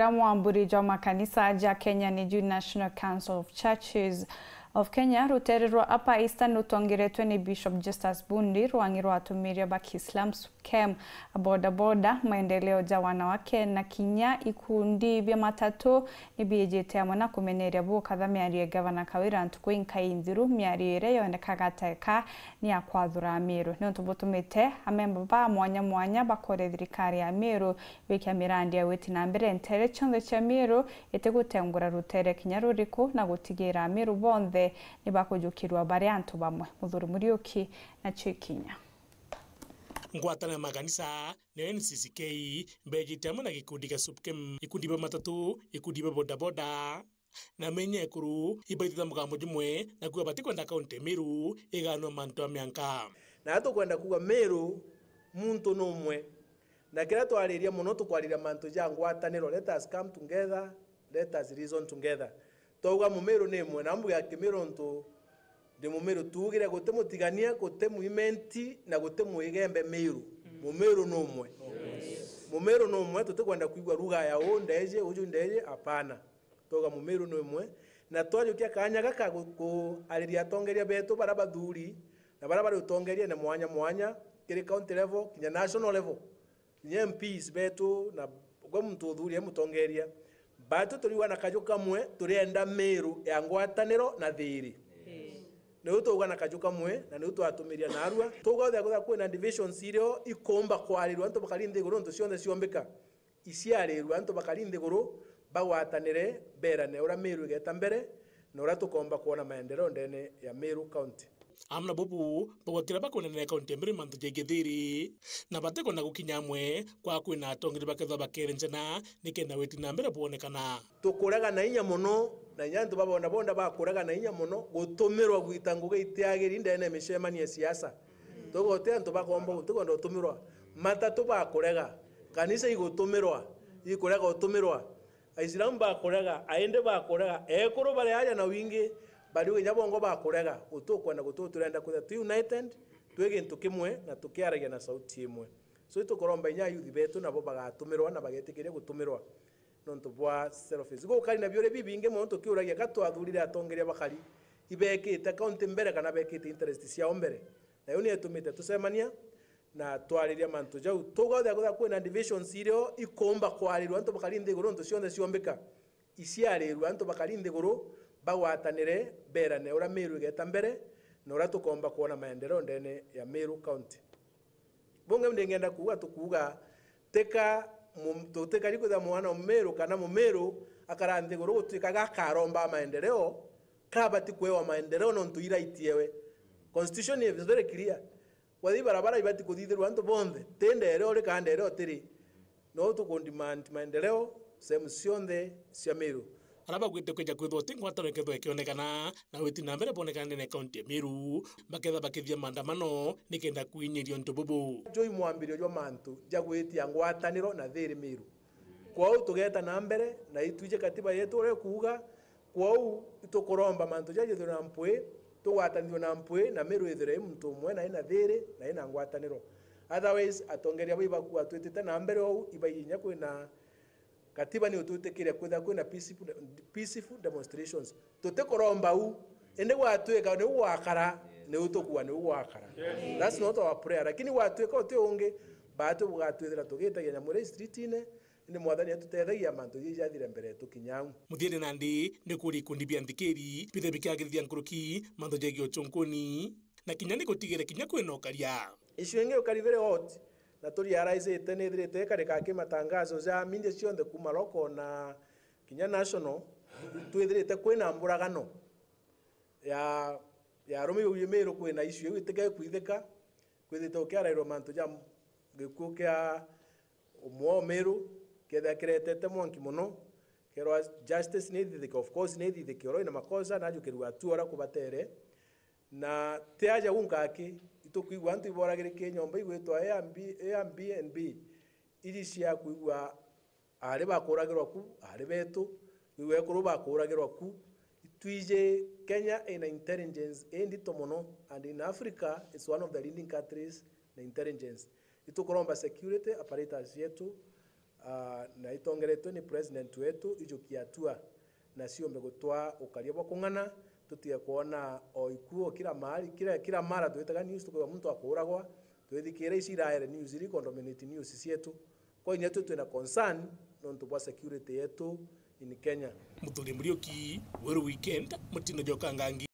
Mwamburi jwa makanisa ja Kenya ni juu National Council of Churches of Kenya rutererwa apa Eastern utongeretwe ni Bishop Justus Bundi rwangirwa atumiria baki Islam kem boda maendeleo ja wanawake na kinya ikundi bya matatu ni BAUGITE amwe na KUMENERIA bo kathamia Gavana KAWIRA ntuko inkainziru MIARIO yone kagateka ni akwathura AMERU ni ntubutumite amemba ba mwanya bakore thirikari ya AMERU wiki mirandi ya witi na mbere ntere chonde cha AMERU itegutengura rutere kinyaruriko na gutigira AMERU bonde ni bakujukirwa bari antu bamwe muthuri Muriuki na Chikinya ngwatana makanisa ne NCCK BAUGITE amwe na gikundi ga SUPKEM ikundi ba matatu ikundi ba boda na menye kuru ibaitha mugambo jumwe na kuwa batiko nda kaunti Meru igano manto amyanka na hato kwenda kuwa Meru muntu numwe na kila twariria muno tukwariria manto ja ngwataniro. Let us come together, let us reason together. Toga mumeru nemwe na mbuga kimero nto de mumeru tugire gote mutigania gote muimenti na gote muigembe Meru mumeru nomwe mumeru nomwe tutekwenda kuigwa ruga ya ndeje uju ndeje apana toga mumeru nomwe na twaje kya kanya gaka ko aliria tongeria beto baraba duri na baraba utongeria na mwanya kile county level kinya national level kinya MPs beto na gwa mtu duri mutongeria bato tuliwa na kajuka mwe turienda Meru ya ngwataniro na thiri ne utoga na kajuka mwe na ne utwatumiria narua toga thagutha kwena division sirio ikomba kwarirwa antu bakalinde goro nto cionde ciombeka isiarirwa antu bakalinde goro bagwatanire berane ura Meru igeta mbere na ura tukomba kuona maendeleo ndene ya Meru county amna bobu bagwatira bakonene kaunti Meru mantu jegethiri na bateko na gukinya mwe kwa kwina atongire baketha bakerenjena nikenda weti na mbere bonekana tukuraga na inya muno na nyantu bonda bakuraga na inya muno gutumirwa gwitanguga itiagiri ndene mishemania siasa tugote antu bakomba gutukondo gutumirwa matatu bakurega kanisa igutumirwa ikurega gutumirwa Aisilamu bakurega aende bakurega ekuru bale aja na wingi bali we nyabongo bakurega utukwenda gututurenda kutha tu united twege ntukimwe na tukiaragia na sauti imwe so itukoromba nya youth betu nabo bagatumirwa na bagetikiria gutumirwa nonto bwa selfies go kali na biore bibinge monto kiuragia katwathurire atongeria bakali ibekite county mbere kana bekite interest cia mbere na yo ni etumite tusemania na twariria mantu jau tugothe gutha kwina division sirio ikomba kwarirwa antu bakali ndiguru nto cionde ciombeka isiarirwa antu bakali ndiguru bagwatanire berane ura Meru igeta mbere na ura tukomba kuona maendeleo ndene ya Meru county bonge ndengenda kuga tukuga teka tuteka riko da mwana Meru kana Meru akarande goro gutuika gakaromba maendeleo kabati kwewa maendeleo no ntuira itiewe constitution is very clear wadi barabara ibati kuthithirwa antu bonde tendere ore kandere otiri no tukondemand maendeleo sehemu cionde cia Meru araba gwite kweja kwithwo tingwatano ketho ekionekana na witi na mbere bonekana ne county Meru baketha bakithia maandamano nikenda kuinyirio ntububu joi mwambirio jwa mantu jagwitia ngwataniro na thiri Meru kwao tugeta na mbere na ituje katiba yetu ore kuga kwao itukoromba mantu jaje na mpwe tugwatanio na mpwe na Meru ithire muntu mwe na ina thiri na ina ngwataniro otherwise atongeria biba ku atwitite na mbere au ibayinya kwina katiba ni ututekire kwina peaceful demonstrations tutekoromba u ende watweka ne wakara ne utokuwa ne wakara that's not our prayer lakini watweka oteonge bato bwatwethera tugetagia nyamure street ine ni mwathani atutethagia mantu yijathire mbere tukinyangu muthiene nandi ni kuri kundi bia ndikeri bithe bikagithia nkuruki mantu jegio chonkoni na kinyani gutigire kinya kwinokaria ishwenge ukari very hot na turi araise tenedire tekare kake matangazo za minde cionde kuma loko na kinya national twethirite kwina mburagano ya romi uyemero kwina issue itike kwithika kwithite ukiarairwo mantu ja gikukia umwo Meru ketha kiretete monki muno kerwa justice needithike of course needithike ro ina makosa na jukirwa tuora kubatere na teaja unkaki itukuigwa antu iboragire kenyomba igwetwa AMB iri cia kuigwa ari bakuragirwa ku ari betu iwe kuru bakuragirwa ku twije Kenya in intelligence and tomono and in Africa it's one of the leading countries in intelligence itukoromba security apparatus yetu na itongeretwe ni president wetu ijukia hatua na siombe gutwa ukaria bwa kung'ana tutie kuona oikuo kila mahali kila mara tuitaga news tukiwa mtu akuragwa twithikire ici iraere news iri condominate news cietu kwa inya tu twina concern nontu bwa security yetu in Kenya. Muthuri Muriuki weru weekend mutino joka ngangi